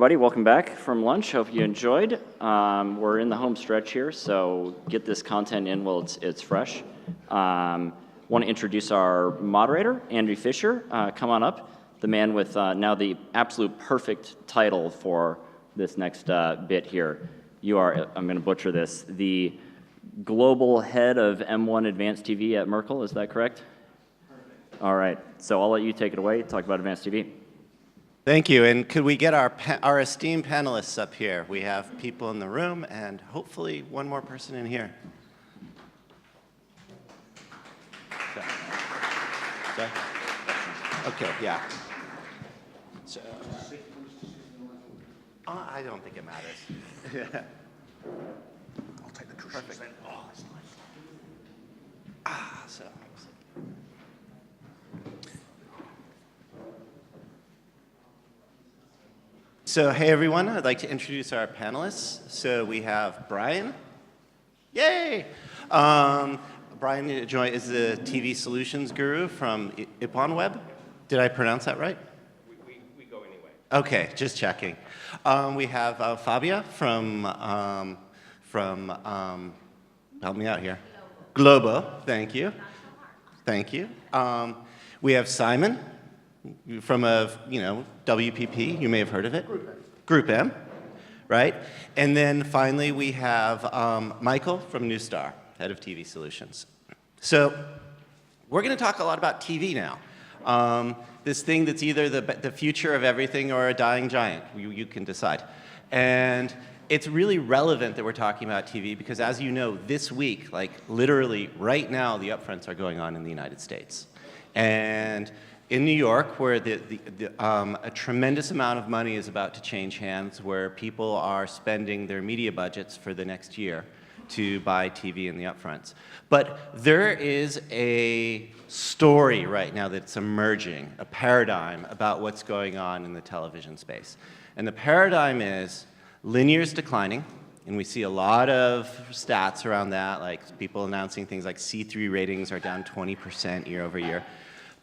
everybody. Welcome back from lunch. Hope you enjoyed. We're in the home stretch here, so get this content in while it's fresh. Want to introduce our moderator, Andrew Fisher. Come on up. The man with now the absolute perfect title for this next bit here. You are, I'm going to butcher this, the global head of M1 Advanced TV at Merkle. Is that correct? Perfect. All right. So I'll let you take it away. Talk about Advanced TV. Thank you, and could we get our esteemed panelists up here? We have people in the room, and hopefully one more person in here. Sorry? Okay, yeah. So, I don't think it matters. I'll take the cushions then. Oh, that's nice. So. So, hey everyone, I'd like to introduce our panelists. So we have Brian. Yay! Brian is the TV solutions guru from IPONWEB. Did I pronounce that right? We go anyway. Okay, just checking. We have Fabia from help me out here. Globo, thank you. Thank you. We have Simon from WPP, you may have heard of it. GroupM, right? And then finally we have Michael from Neustar, head of TV solutions. So we're going to talk a lot about TV now. This thing that's either the future of everything or a dying giant. You can decide. And it's really relevant that we're talking about TV because, as you know, this week, like literally right now, the upfronts are going on in the United States. And in New York, where a tremendous amount of money is about to change hands, where people are spending their media budgets for the next year to buy TV in the upfronts. But there is a story right now that's emerging, a paradigm about what's going on in the television space. And the paradigm is linear is declining, and we see a lot of stats around that, like people announcing things like C3 ratings are down 20% year over year.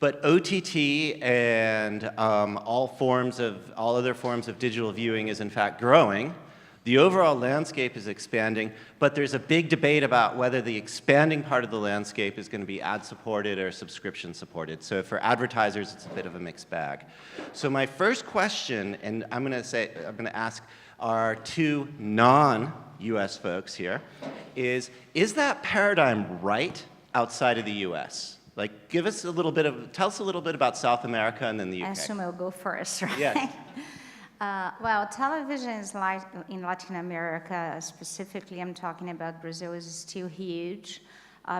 But OTT and all other forms of digital viewing is in fact growing. The overall landscape is expanding, but there's a big debate about whether the expanding part of the landscape is going to be ad-supported or subscription-supported. So for advertisers, it's a bit of a mixed bag. So my first question, and I'm going to ask our two non-US folks here, is that paradigm right outside of the US? Like, tell us a little bit about South America and then the UK. I assume I'll go first, right? Yes. Well, television in Latin America, specifically, I'm talking about Brazil, is still huge.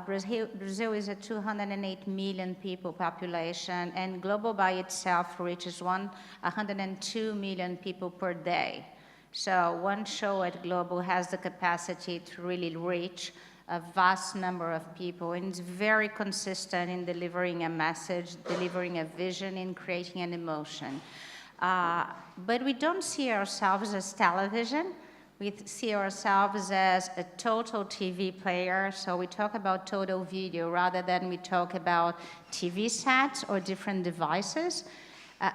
Brazil is a 208 million people population, and Globo by itself reaches 102 million people per day. So one show at Globo has the capacity to really reach a vast number of people, and it's very consistent in delivering a message, delivering a vision, and creating an emotion. But we don't see ourselves as television. We see ourselves as a total TV player, so we talk about total video rather than we talk about TV sets or different devices.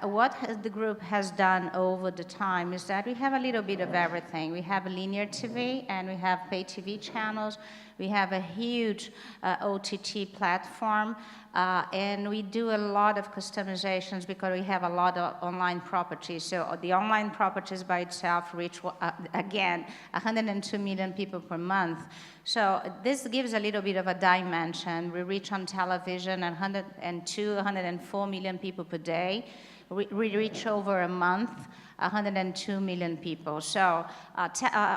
What the group has done over the time is that we have a little bit of everything. We have linear TV and we have pay TV channels. We have a huge OTT platform, and we do a lot of customizations because we have a lot of online properties. So the online properties by itself reach, again, 102 million people per month. So this gives a little bit of a dimension. We reach on television 102, 104 million people per day. We reach over a month 102 million people. So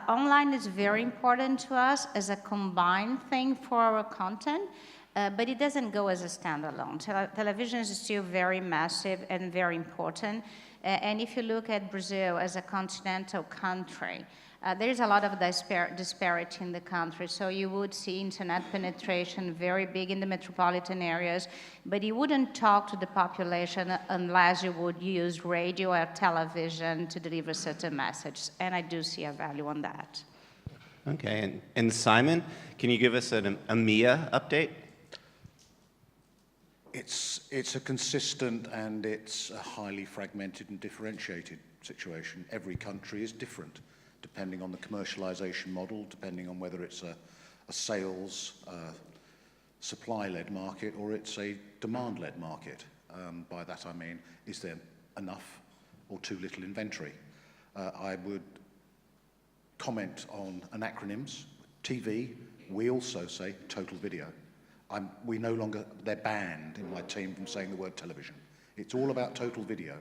online is very important to us as a combined thing for our content, but it doesn't go as a standalone. Television is still very massive and very important. And if you look at Brazil as a continental country, there is a lot of disparity in the country. So you would see internet penetration very big in the metropolitan areas, but you wouldn't talk to the population unless you would use radio or television to deliver certain messages. And I do see a value on that. Okay, and Simon, can you give us an EMEA update? It's a consistent and it's a highly fragmented and differentiated situation. Every country is different, depending on the commercialization model, depending on whether it's a sales, supply-led market or it's a demand-led market. By that I mean, is there enough or too little inventory? I would comment on acronyms. TV, we also say total video. We no longer, they're banned in my team from saying the word television. It's all about total video,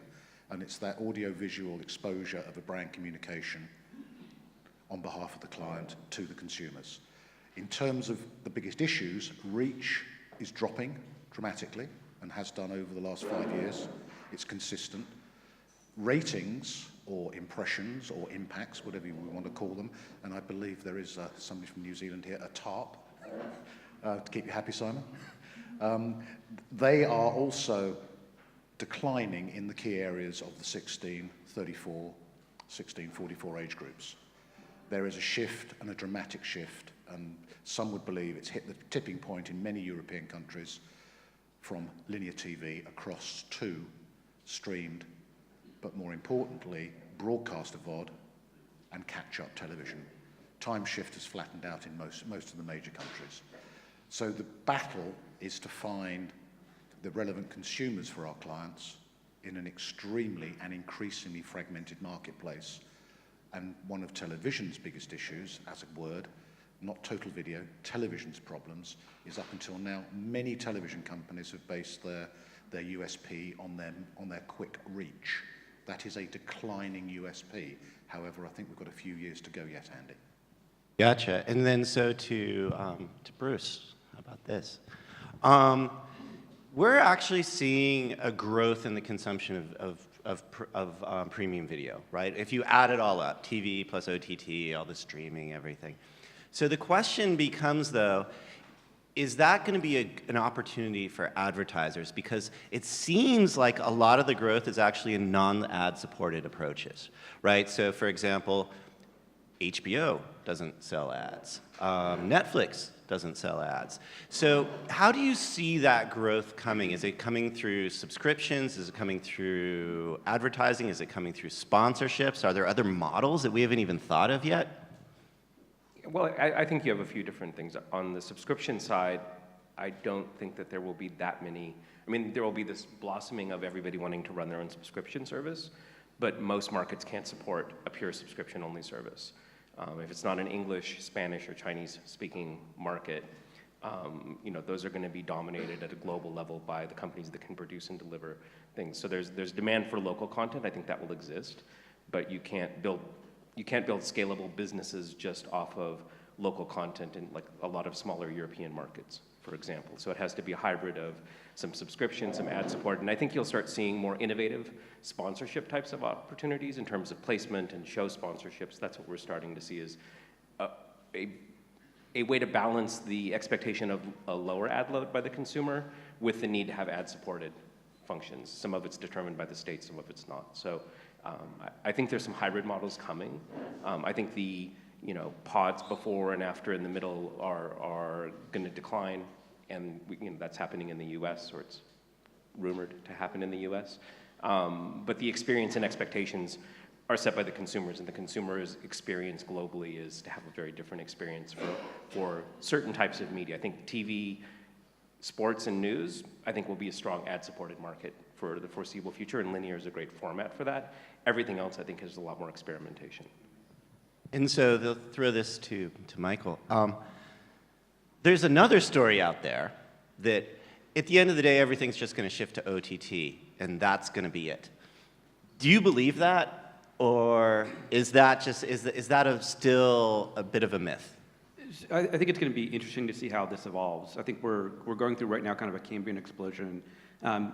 and it's that audio-visual exposure of a brand communication on behalf of the client to the consumers. In terms of the biggest issues, reach is dropping dramatically and has done over the last 5 years. It's consistent. Ratings or impressions or impacts, whatever we want to call them, and I believe there is somebody from New Zealand here, a TARP, to keep you happy, Simon. They are also declining in the key areas of the 16-34, 16-44 age groups. There is a shift, and a dramatic shift, and some would believe it's hit the tipping point in many European countries from linear TV across to streamed, but more importantly, broadcast VOD and catch-up television. Time shift has flattened out in most of the major countries. So the battle is to find the relevant consumers for our clients in an extremely and increasingly fragmented marketplace. And one of television's biggest issues, as a word, not total video, television's problems, is up until now, many television companies have based their USP on their quick reach. That is a declining USP. However, I think we've got a few years to go yet, Andy. Gotcha. And then so to Bruce, how about this? We're actually seeing a growth in the consumption of premium video, right? If you add it all up, TV plus OTT, all the streaming, everything. So the question becomes, though, is that going to be an opportunity for advertisers? Because it seems like a lot of the growth is actually in non-ad supported approaches, right? So for example, HBO doesn't sell ads. Netflix doesn't sell ads. So how do you see that growth coming? Is it coming through subscriptions? Is it coming through advertising? Is it coming through sponsorships? Are there other models that we haven't even thought of yet? Well, I think you have a few different things. On the subscription side, I don't think that there will be that many. I mean, there will be this blossoming of everybody wanting to run their own subscription service, but most markets can't support a pure subscription-only service. If it's not an English, Spanish, or Chinese-speaking market, those are going to be dominated at a global level by the companies that can produce and deliver things. So there's demand for local content. I think that will exist, but you can't build scalable businesses just off of local content in like a lot of smaller European markets, for example. So it has to be a hybrid of some subscription, some ad support, and I think you'll start seeing more innovative sponsorship types of opportunities in terms of placement and show sponsorships. That's what we're starting to see is a way to balance the expectation of a lower ad load by the consumer with the need to have ad-supported functions. Some of it's determined by the state, some of it's not. So I think there's some hybrid models coming. I think the pods before and after in the middle are going to decline, and that's happening in the U.S., or it's rumored to happen in the U.S. But the experience and expectations are set by the consumers, and the consumer's experience globally is to have a very different experience for certain types of media. I think TV, sports, and news, I think will be a strong ad-supported market for the foreseeable future, and linear is a great format for that. Everything else, I think, has a lot more experimentation. And so they'll throw this to Michael. There's another story out there that at the end of the day, everything's just going to shift to OTT, and that's going to be it. Do you believe that, or is that still a bit of a myth? I think it's going to be interesting to see how this evolves. I think we're going through right now kind of a Cambrian explosion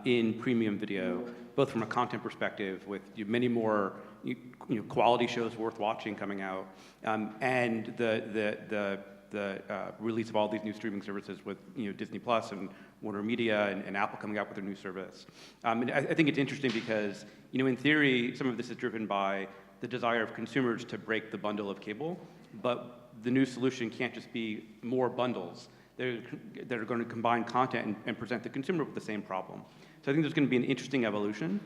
in premium video, both from a content perspective with many more quality shows worth watching coming out, and the release of all these new streaming services with Disney Plus and Warner Media and Apple coming out with their new service. And I think it's interesting because in theory some of this is driven by the desire of consumers to break the bundle of cable, but the new solution can't just be more bundles. That are going to combine content and present the consumer with the same problem. So I think there's going to be an interesting evolution.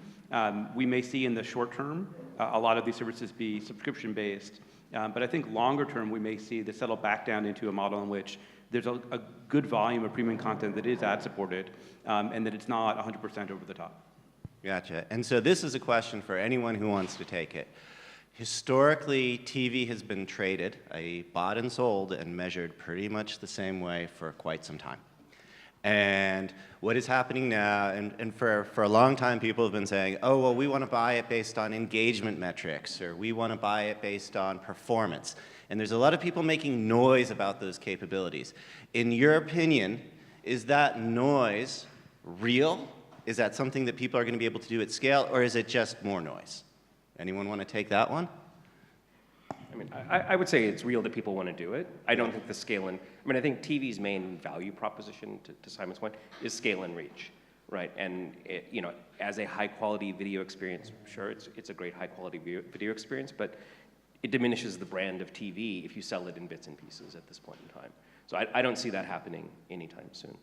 We may see in the short term a lot of these services be subscription-based. But I think longer term, we may see this settle back down into a model in which there's a good volume of premium content that is ad-supported, and that it's not 100% over the top. Gotcha. And so this is a question for anyone who wants to take it. Historically, TV has been traded, bought and sold, and measured pretty much the same way for quite some time. And what is happening now, and for a long time people have been saying, oh, well, we want to buy it based on engagement metrics, or we want to buy it based on performance. And there's a lot of people making noise about those capabilities. In your opinion, is that noise real? Is that something that people are going to be able to do at scale, or is it just more noise? Anyone want to take that one? I mean, I would say it's real that people want to do it. I don't think the scale and, I mean, I think TV's main value proposition, to Simon's point, is scale and reach, right? And, you know, as a high-quality video experience, sure, it's a great high-quality video experience, but it diminishes the brand of TV if you sell it in bits and pieces at this point in time. So I don't see that happening anytime soon.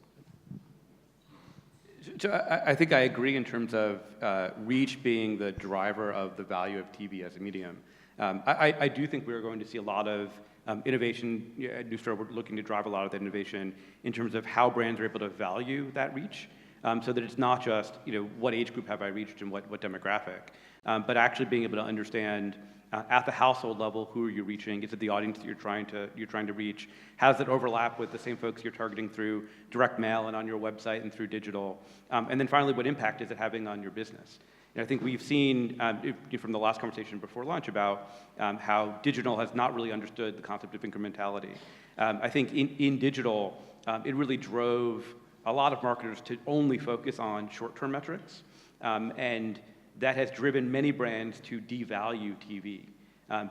So I think I agree in terms of reach being the driver of the value of TV as a medium. I do think we're going to see a lot of innovation. At Neustar, we're looking to drive a lot of that innovation in terms of how brands are able to value that reach, so that it's not just, you know, what age group have I reached and what demographic, but actually being able to understand at the household level, who are you reaching? Is it the audience that you're trying to reach? How does it overlap with the same folks you're targeting through direct mail and on your website and through digital? And then finally, what impact is it having on your business? And I think we've seen from the last conversation before lunch about how digital has not really understood the concept of incrementality. I think in digital, it really drove a lot of marketers to only focus on short-term metrics, and that has driven many brands to devalue TV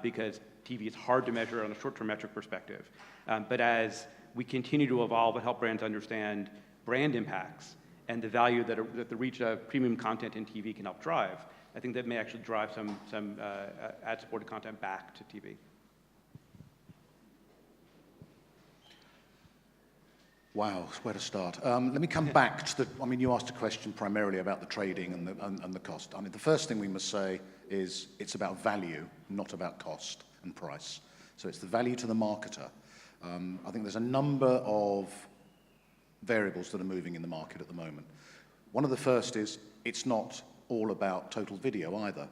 because TV is hard to measure on a short-term metric perspective. But as we continue to evolve and help brands understand brand impacts and the value that the reach of premium content in TV can help drive, I think that may actually drive some ad-supported content back to TV. Wow, where to start? Let me come back to I mean, you asked a question primarily about the trading and the cost. I mean, the first thing we must say is it's about value, not about cost and price. So it's the value to the marketer. I think there's a number of variables that are moving in the market at the moment. One of the first is it's not all about total video either.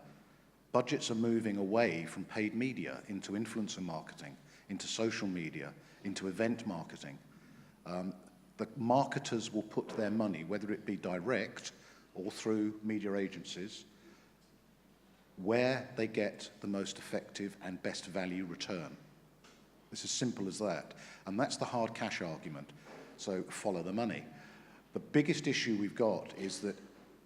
Budgets are moving away from paid media into influencer marketing, into social media, into event marketing. The marketers will put their money, whether it be direct or through media agencies, where they get the most effective and best value return. It's as simple as that. And that's the hard cash argument. So follow the money. The biggest issue we've got is that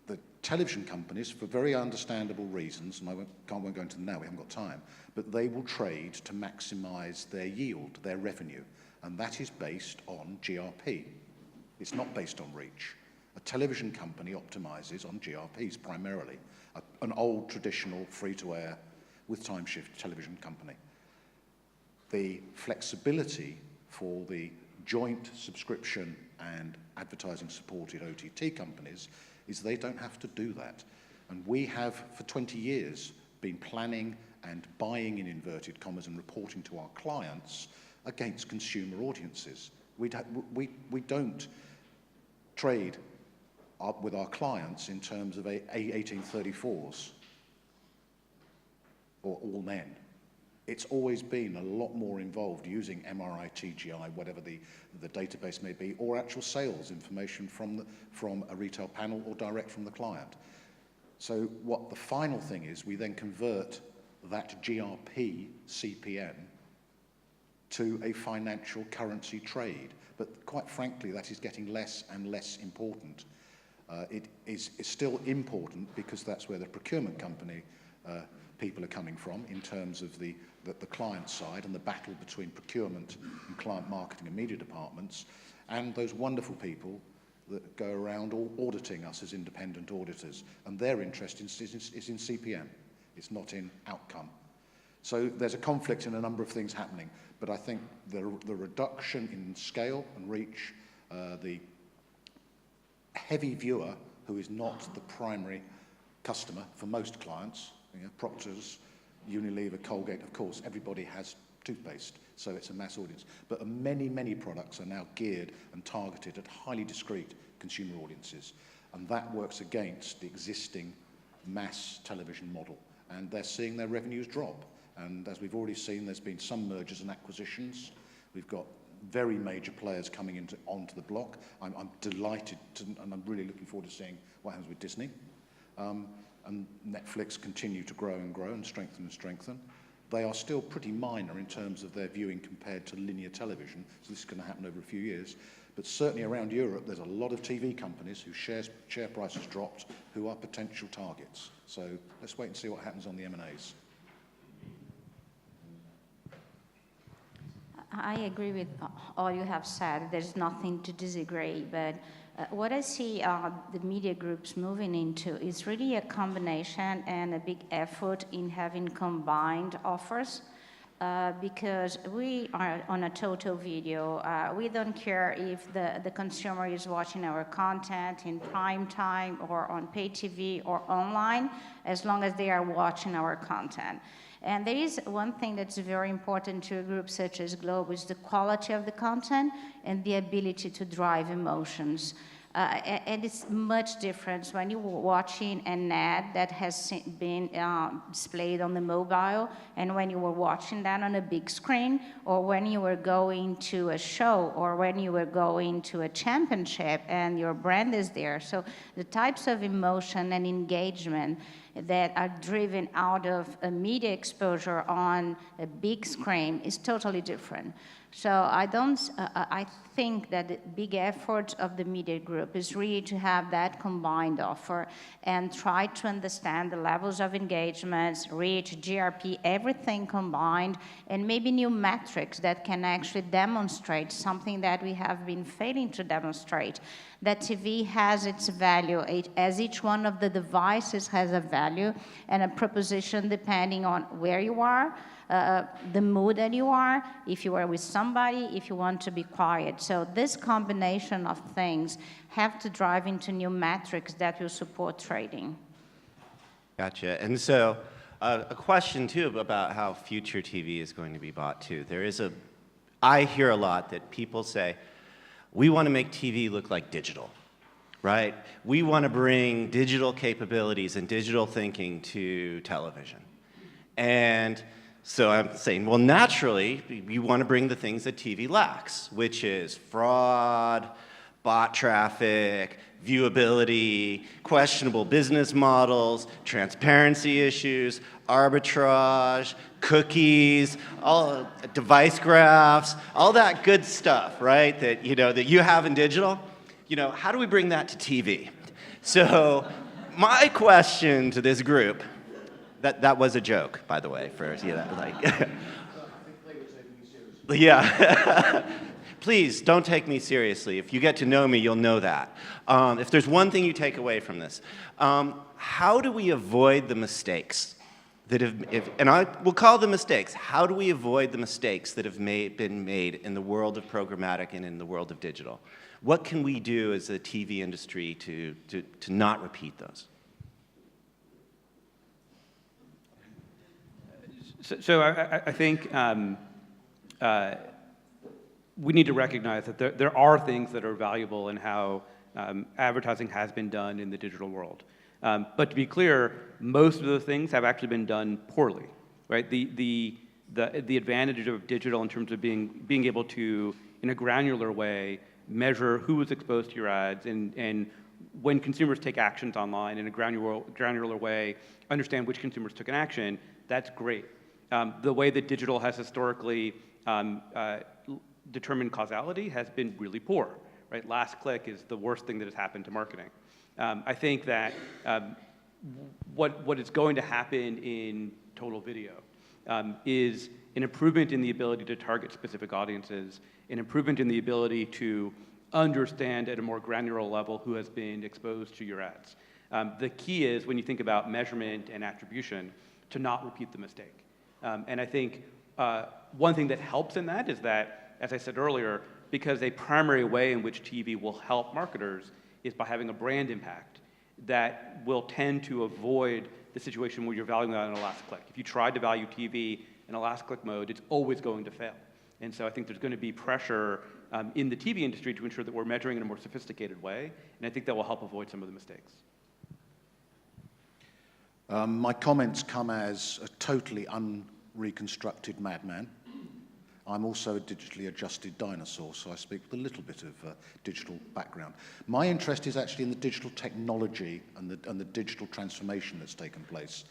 the television companies, for very understandable reasons, and I won't go into them now, we haven't got time, but they will trade to maximize their yield, their revenue. And that is based on GRP. It's not based on reach. A television company optimizes on GRPs primarily, an old traditional free-to-air with time shift television company. The flexibility for the joint subscription and advertising supported OTT companies is they don't have to do that. And we have, for 20 years, been planning and buying in inverted commas and reporting to our clients against consumer audiences. We don't trade with our clients in terms of 1834s or all men. It's always been a lot more involved using MRI, TGI, whatever the database may be, or actual sales information from a retail panel or direct from the client. So what the final thing is, we then convert that GRP CPM to a financial currency trade. But quite frankly, that is getting less and less important. It is still important because that's where the procurement company people are coming from in terms of the client side and the battle between procurement and client marketing and media departments, and those wonderful people that go around auditing us as independent auditors. And their interest is in CPM. It's not in outcome. So there's a conflict in a number of things happening. But I think the reduction in scale and reach, the heavy viewer who is not the primary customer for most clients, You know, Procter's, Unilever, Colgate, of course, everybody has toothpaste, so it's a mass audience. But many, many products are now geared and targeted at highly discrete consumer audiences, and that works against the existing mass television model, and they're seeing their revenues drop. And as we've already seen, there's been some mergers and acquisitions. We've got very major players coming onto the block. I'm delighted to, and I'm really looking forward to seeing what happens with Disney. And Netflix continue to grow and grow and strengthen and strengthen. They are still pretty minor in terms of their viewing compared to linear television, so this is going to happen over a few years. But certainly around Europe, there's a lot of TV companies whose share prices dropped, who are potential targets. So let's wait and see what happens on the M&As. I agree with all you have said. There's nothing to disagree, but what I see the media groups moving into is really a combination and a big effort in having combined offers. Because we are on a total video. We don't care if the consumer is watching our content in prime time or on pay TV or online, as long as they are watching our content. And there is one thing that's very important to a group such as Globo is the quality of the content and the ability to drive emotions. And it's much different when you're watching an ad that has been displayed on the mobile and when you were watching that on a big screen, or when you were going to a show, or when you were going to a championship and your brand is there. So the types of emotion and engagement that are driven out of a media exposure on a big screen is totally different. So I think that the big effort of the media group is really to have that combined offer and try to understand the levels of engagements, reach, GRP, everything combined, and maybe new metrics that can actually demonstrate something that we have been failing to demonstrate, that TV has its value, as each one of the devices has a value and a proposition depending on where you are, the mood that you are, if you are with somebody, if you want to be quiet. So this combination of things have to drive into new metrics that will support trading. Gotcha. And so a question, too, about how future TV is going to be bought, too. I hear a lot that people say, we want to make TV look like digital, right? We want to bring digital capabilities and digital thinking to television. And so I'm saying, well, naturally, you want to bring the things that TV lacks, which is fraud, bot traffic, viewability, questionable business models, transparency issues, arbitrage, cookies, all device graphs, all that good stuff, right? That you have in digital. How do we bring that to TV? So my question to this group. That was a joke, by the way, yeah. Please, don't take me seriously. If you get to know me, you'll know that. If there's one thing you take away from this, how do we avoid the mistakes that and I will call them mistakes. How do we avoid the mistakes that have been made in the world of programmatic and in the world of digital? What can we do as a TV industry to not repeat those? So I think we need to recognize that there are things that are valuable in how advertising has been done in the digital world. But to be clear, most of those things have actually been done poorly, right? The advantage of digital in terms of being able to, in a granular way, measure who was exposed to your ads and when consumers take actions online in a granular way, understand which consumers took an action, that's great. The way that digital has historically determined causality has been really poor, right? Last click is the worst thing that has happened to marketing. I think that what is going to happen in total video is an improvement in the ability to target specific audiences, an improvement in the ability to understand at a more granular level who has been exposed to your ads. The key is, when you think about measurement and attribution, to not repeat the mistake. And I think one thing that helps in that is that, as I said earlier, because a primary way in which TV will help marketers is by having a brand impact that will tend to avoid the situation where you're valuing that on a last click. If you tried to value TV in a last click mode, it's always going to fail. And so I think there's going to be pressure in the TV industry to ensure that we're measuring in a more sophisticated way, and I think that will help avoid some of the mistakes. My comments come as a totally unreconstructed madman. I'm also a digitally adjusted dinosaur, so I speak with a little bit of digital background. My interest is actually in the digital technology and the digital transformation that's taken place.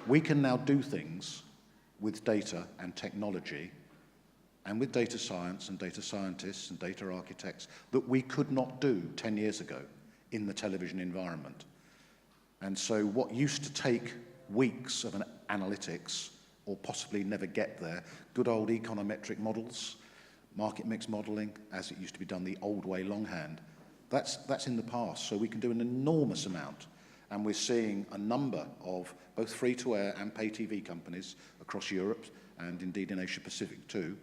We can now do things with data and technology and with data science and data scientists and data architects that we could not do 10 years ago in the television environment. And so what used to take weeks of an analytics or possibly never get there, good old econometric models, market mix modeling, as it used to be done the old way longhand, that's in the past. So we can do an enormous amount. And we're seeing a number of both free-to-air and pay TV companies across Europe and indeed in Asia Pacific too,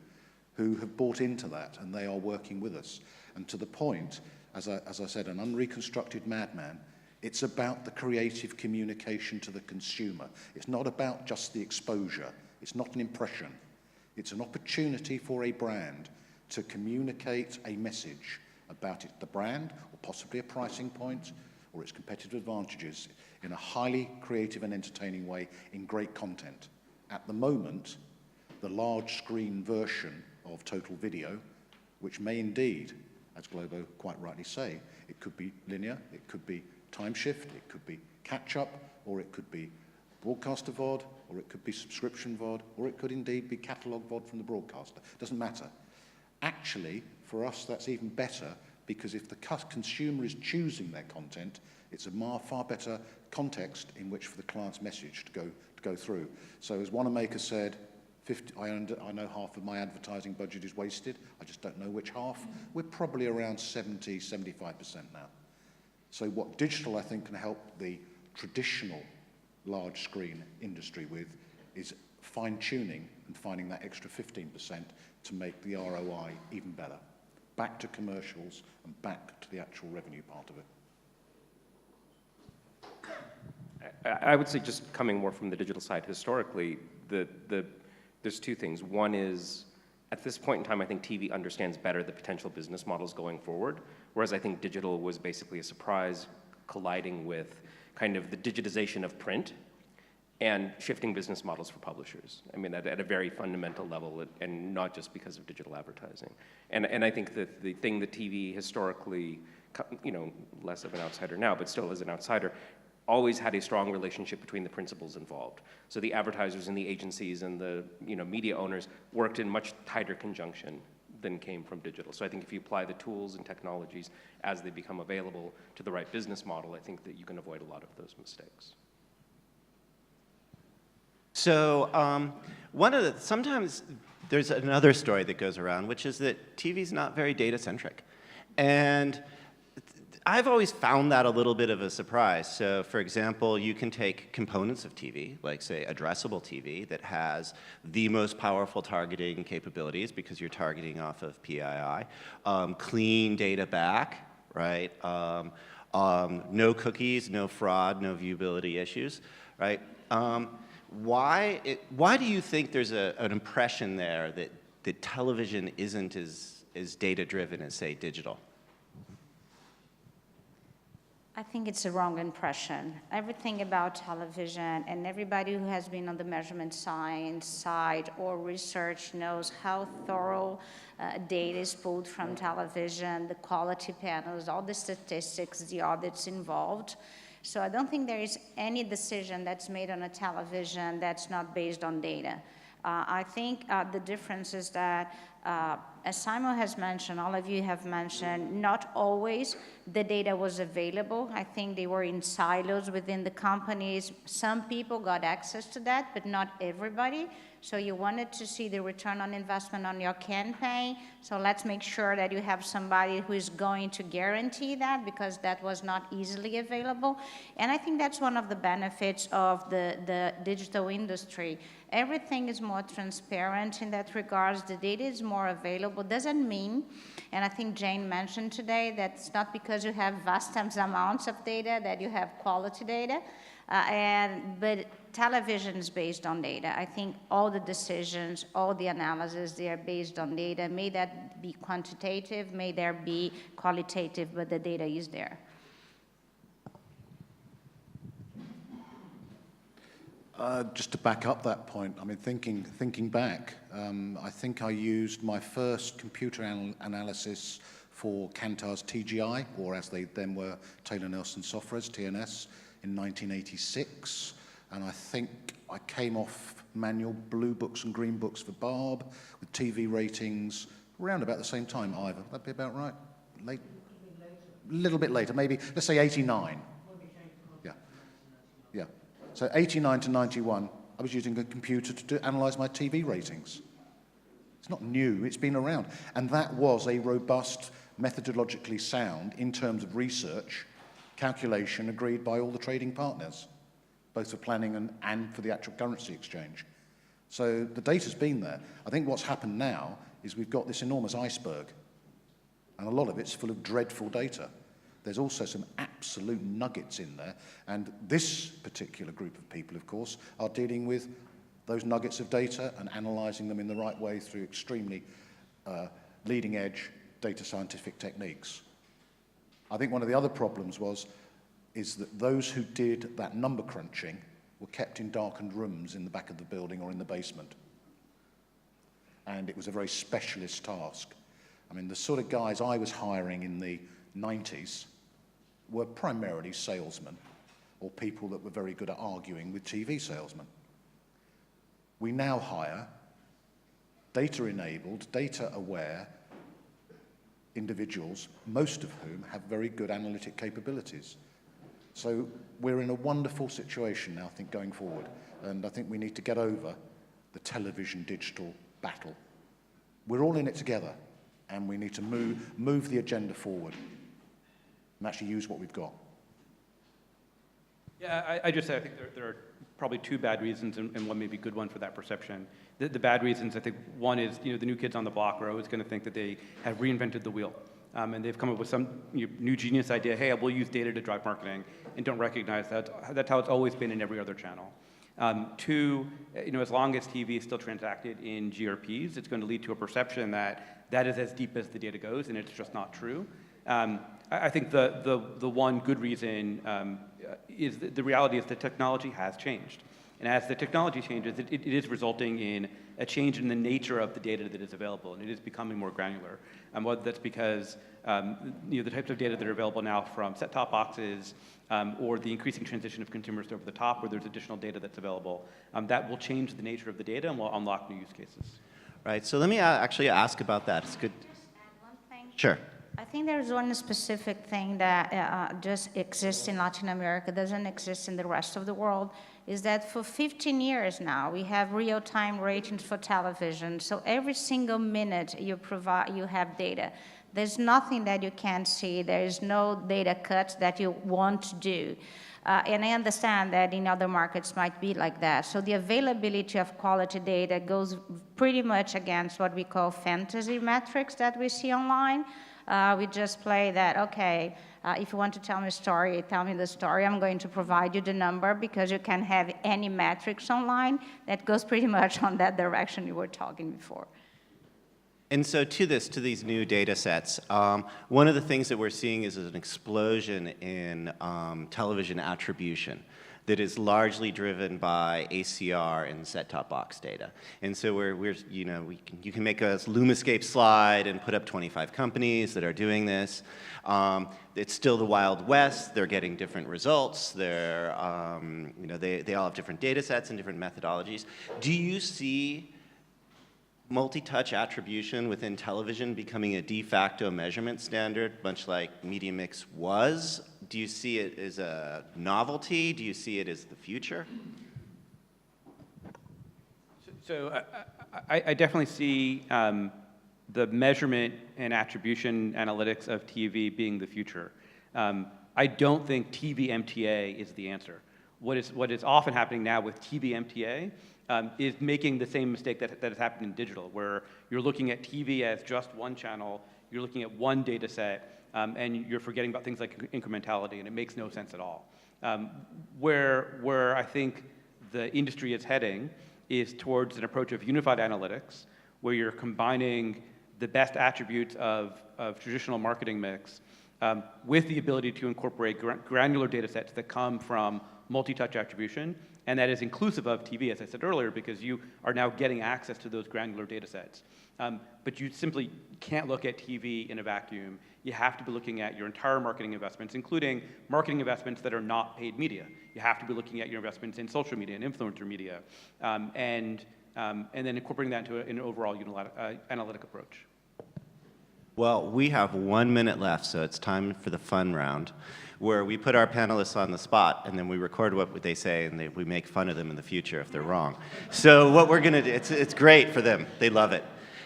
who have bought into that, and they are working with us. And to the point, as I said, an unreconstructed madman, it's about the creative communication to the consumer. It's not about just the exposure. It's not an impression. It's an opportunity for a brand to communicate a message about the brand, or possibly a pricing point, or its competitive advantages, in a highly creative and entertaining way in great content. At the moment, the large screen version of total video, which may indeed, as Globo quite rightly say, it could be linear, it could be time shift, it could be catch-up, or it could be broadcaster VOD, or it could be subscription VOD, or it could indeed be catalogue VOD from the broadcaster. Doesn't matter. Actually, for us, that's even better, because if the consumer is choosing their content, it's a far better context in which for the client's message to go through. So as Wanamaker said, I know half of my advertising budget is wasted. I just don't know which half. We're probably around 70, 75% now. So what digital, I think, can help the traditional large screen industry with is fine-tuning and finding that extra 15% to make the ROI even better. Back to commercials and back to the actual revenue part of it. I would say, just coming more from the digital side, historically, there's two things. One is, at this point in time, I think TV understands better the potential business models going forward, whereas I think digital was basically a surprise colliding with kind of the digitization of print and shifting business models for publishers. I mean, at a very fundamental level, and not just because of digital advertising. And I think that the thing that TV historically, less of an outsider now, but still as an outsider, always had a strong relationship between the principals involved. So the advertisers and the agencies and the media owners worked in much tighter conjunction than came from digital. So I think if you apply the tools and technologies as they become available to the right business model, I think that you can avoid a lot of those mistakes. So sometimes there's another story that goes around, which is that TV's not very data-centric. And I've always found that a little bit of a surprise. So, for example, you can take components of TV, like, say, addressable TV, that has the most powerful targeting capabilities because you're targeting off of PII, clean data back, right? No cookies, no fraud, no viewability issues, right? Why do you think there's an impression there that television isn't as data-driven as, say, digital? I think it's a wrong impression. Everything about television, and everybody who has been on the measurement science side or research knows how thorough data is pulled from television, the quality panels, all the statistics, the audits involved. So I don't think there is any decision that's made on a television that's not based on data. I think the difference is that, as Simon has mentioned, all of you have mentioned, not always the data was available. I think they were in silos within the companies. Some people got access to that, but not everybody. So you wanted to see the return on investment on your campaign. So let's make sure that you have somebody who is going to guarantee that, because that was not easily available. And I think that's one of the benefits of the digital industry. Everything is more transparent in that regards. The data is more available. Doesn't mean, and I think Jane mentioned today, that it's not because you have vast amounts of data that you have quality data. But television is based on data. I think all the decisions, all the analysis, they are based on data. May that be quantitative, may there be qualitative, but the data is there. Just to back up that point, I mean, thinking back, I think I used my first computer analysis for Kantar's TGI, or as they then were, Taylor Nelson Software's TNS, in 1986. And I think I came off manual blue books and green books for Barb with TV ratings around about the same time, Ivor. That'd be about right? Late? A little bit later, maybe, let's say 89. Yeah. Yeah. So 89 to 91, I was using a computer to analyze my TV ratings. It's not new, it's been around. And that was a robust, methodologically sound, in terms of research, calculation agreed by all the trading partners, both for planning and for the actual currency exchange. So the data's been there. I think what's happened now is we've got this enormous iceberg, and a lot of it's full of dreadful data. There's also some absolute nuggets in there, and this particular group of people, of course, are dealing with those nuggets of data and analysing them in the right way through extremely leading-edge data scientific techniques. I think one of the other problems is that those who did that number crunching were kept in darkened rooms in the back of the building or in the basement. And it was a very specialist task. I mean, the sort of guys I was hiring in the 90s were primarily salesmen or people that were very good at arguing with TV salesmen. We now hire data-enabled, data-aware individuals, most of whom have very good analytic capabilities. So we're in a wonderful situation now, I think, going forward. And I think we need to get over the television digital battle. We're all in it together, and we need to move the agenda forward and actually use what we've got. Yeah, I just say I think there are probably two bad reasons and one maybe good one for that perception. The bad reasons, I think, one is, the new kids on the block are always going to think that they have reinvented the wheel. And they've come up with some new genius idea, hey, we'll use data to drive marketing, and don't recognize that's how it's always been in every other channel. Two, as long as TV is still transacted in GRPs, it's going to lead to a perception that is as deep as the data goes, and it's just not true. I think the one good reason is the reality is that technology has changed. And as the technology changes, it is resulting in a change in the nature of the data that is available, and it is becoming more granular. Whether that's because the types of data that are available now from set-top boxes or the increasing transition of consumers to over the top, where there's additional data that's available, that will change the nature of the data and will unlock new use cases. Right, so let me actually ask about that. It's good. Just add one thing. Sure. I think there's one specific thing that just exists in Latin America, doesn't exist in the rest of the world, is that for 15 years now, we have real-time ratings for television. So every single minute you have data. There's nothing that you can't see. There is no data cut that you want to do. And I understand that in other markets might be like that. So the availability of quality data goes pretty much against what we call fantasy metrics that we see online. We just play that, okay, if you want to tell me a story, tell me the story. I'm going to provide you the number because you can have any metrics online that goes pretty much on that direction you were talking before. And so to these new data sets, one of the things that we're seeing is an explosion in television attribution that is largely driven by ACR and set-top box data. And so you can make a LumaScape slide and put up 25 companies that are doing this. It's still the Wild West. They're getting different results. They all have different data sets and different methodologies. Do you see multi-touch attribution within television becoming a de facto measurement standard, much like media mix was? Do you see it as a novelty? Do you see it as the future? So I definitely see the measurement and attribution analytics of TV being the future. I don't think TV MTA is the answer. What is often happening now with TV MTA is making the same mistake that has happened in digital, where you're looking at TV as just one channel, you're looking at one data set, and you're forgetting about things like incrementality, and it makes no sense at all. Where I think the industry is heading is towards an approach of unified analytics, where you're combining the best attributes of traditional marketing mix with the ability to incorporate granular data sets that come from multi-touch attribution, and that is inclusive of TV, as I said earlier, because you are now getting access to those granular data sets. But you simply can't look at TV in a vacuum. You have to be looking at your entire marketing investments, including marketing investments that are not paid media. You have to be looking at your investments in social media and influencer media, and then incorporating that into an overall analytic approach. Well, we have 1 minute left, so it's time for the fun round, where we put our panelists on the spot, and then we record what they say, and we make fun of them in the future if they're wrong. So what we're going to do, it's great for them. They love it.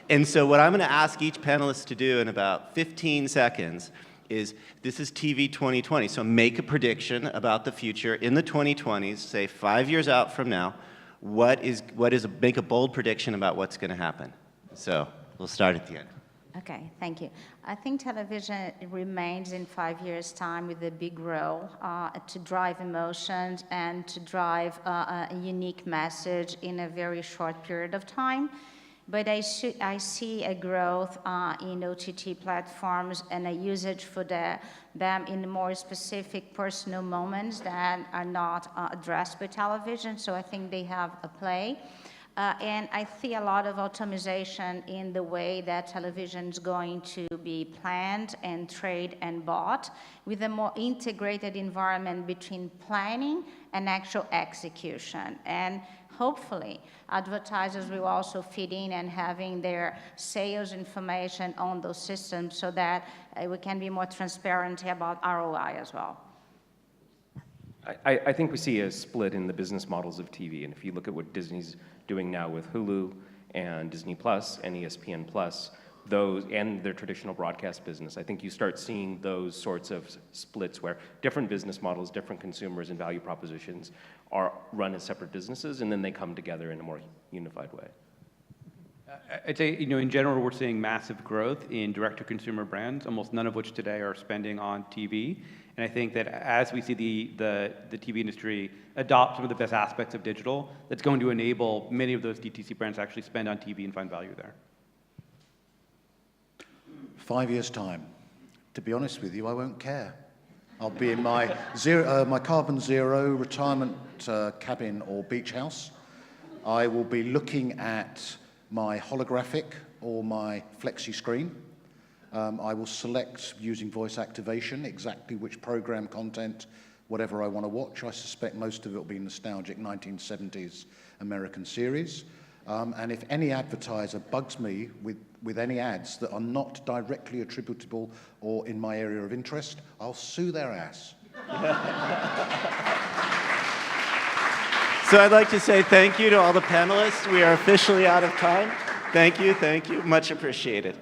And so what I'm going to ask each panelist to do in about 15 seconds is, this is TV 2020, so make a prediction about the future in the 2020s, say 5 years out from now. Make a bold prediction about what's going to happen. So we'll start at the end. Okay, thank you. I think television remains in 5 years' time with a big role to drive emotions and to drive a unique message in a very short period of time. But I see a growth in OTT platforms and a usage for them in more specific personal moments that are not addressed by television, so I think they have a play. And I see a lot of automation in the way that television is going to be planned and traded and bought, with a more integrated environment between planning and actual execution. And hopefully, advertisers will also fit in and having their sales information on those systems so that we can be more transparent about ROI as well. I think we see a split in the business models of TV, and if you look at what Disney's doing now with Hulu and Disney Plus and ESPN Plus, those and their traditional broadcast business, I think you start seeing those sorts of splits where different business models, different consumers and value propositions are run as separate businesses, and then they come together in a more unified way. I'd say, in general, we're seeing massive growth in direct-to-consumer brands, almost none of which today are spending on TV. And I think that as we see the TV industry adopt some of the best aspects of digital, that's going to enable many of those DTC brands to actually spend on TV and find value there. 5 years' time. To be honest with you, I won't care. I'll be in my my carbon zero retirement cabin or beach house. I will be looking at my holographic or my flexi screen. I will select, using voice activation, exactly which program content, whatever I want to watch. I suspect most of it will be nostalgic 1970s American series. And if any advertiser bugs me with any ads that are not directly attributable or in my area of interest, I'll sue their ass. So I'd like to say thank you to all the panelists. We are officially out of time. Thank you, much appreciated.